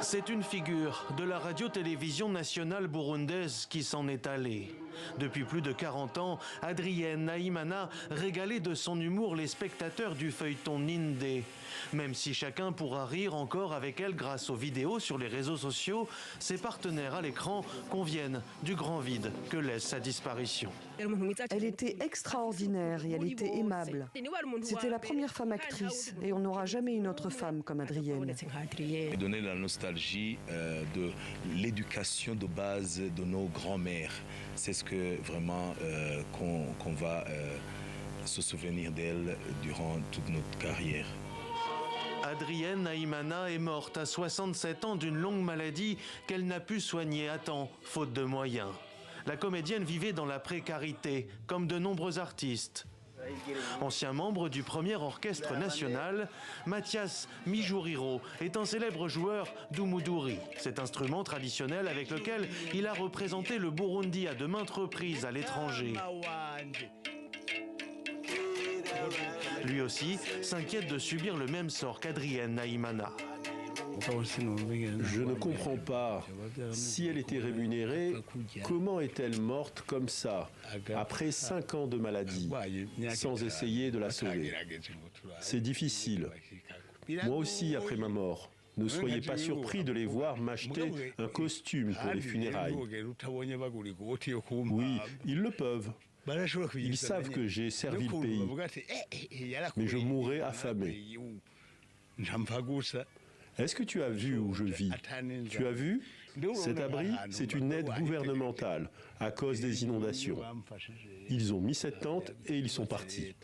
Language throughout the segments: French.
C'est une figure de la radio-télévision nationale burundaise qui s'en est allée. Depuis plus de 40 ans, Adrienne Nahimana régalait de son humour les spectateurs du feuilleton Nindé. Même si chacun pourra rire encore avec elle grâce aux vidéos sur les réseaux sociaux, ses partenaires à l'écran conviennent du grand vide que laisse sa disparition. Elle était extraordinaire et elle était aimable. C'était la première femme actrice et on n'aura jamais une autre femme comme Adrienne. Donner la nostalgie de l'éducation de base de nos grands-mères. C'est ce que vraiment qu'on va se souvenir d'elle durant toute notre carrière. Adrienne Nahimana est morte à 67 ans d'une longue maladie qu'elle n'a pu soigner à temps, faute de moyens. La comédienne vivait dans la précarité, comme de nombreux artistes. Ancien membre du premier orchestre national, Mathias Mijuriro est un célèbre joueur d'Umuduri, cet instrument traditionnel avec lequel il a représenté le Burundi à de maintes reprises à l'étranger. Lui aussi s'inquiète de subir le même sort qu'Adrienne Nahimana. Je ne comprends pas. Si elle était rémunérée, comment est-elle morte comme ça, après 5 ans de maladie, sans essayer de la sauver? C'est difficile. Moi aussi, après ma mort. Ne soyez pas surpris de les voir m'acheter un costume pour les funérailles. Oui, ils le peuvent. Ils savent que j'ai servi le pays, mais je mourrai affamé. Est-ce que tu as vu où je vis? Tu as vu? Cet abri, c'est une aide gouvernementale à cause des inondations. Ils ont mis cette tente et ils sont partis.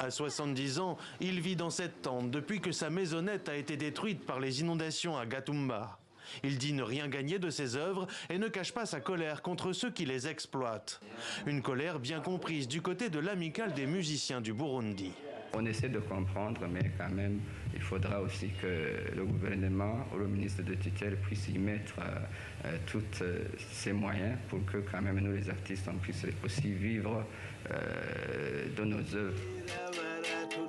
À 70 ans, il vit dans cette tente depuis que sa maisonnette a été détruite par les inondations à Gatumba. Il dit ne rien gagner de ses œuvres et ne cache pas sa colère contre ceux qui les exploitent. Une colère bien comprise du côté de l'amicale des musiciens du Burundi. On essaie de comprendre, mais quand même, il faudra aussi que le gouvernement ou le ministre de tutelle puisse y mettre tous ses moyens pour que quand même nous les artistes, on puisse aussi vivre de nos œuvres.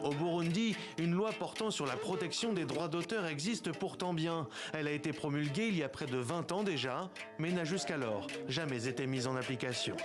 Au Burundi, une loi portant sur la protection des droits d'auteur existe pourtant bien. Elle a été promulguée il y a près de 20 ans déjà, mais n'a jusqu'alors jamais été mise en application.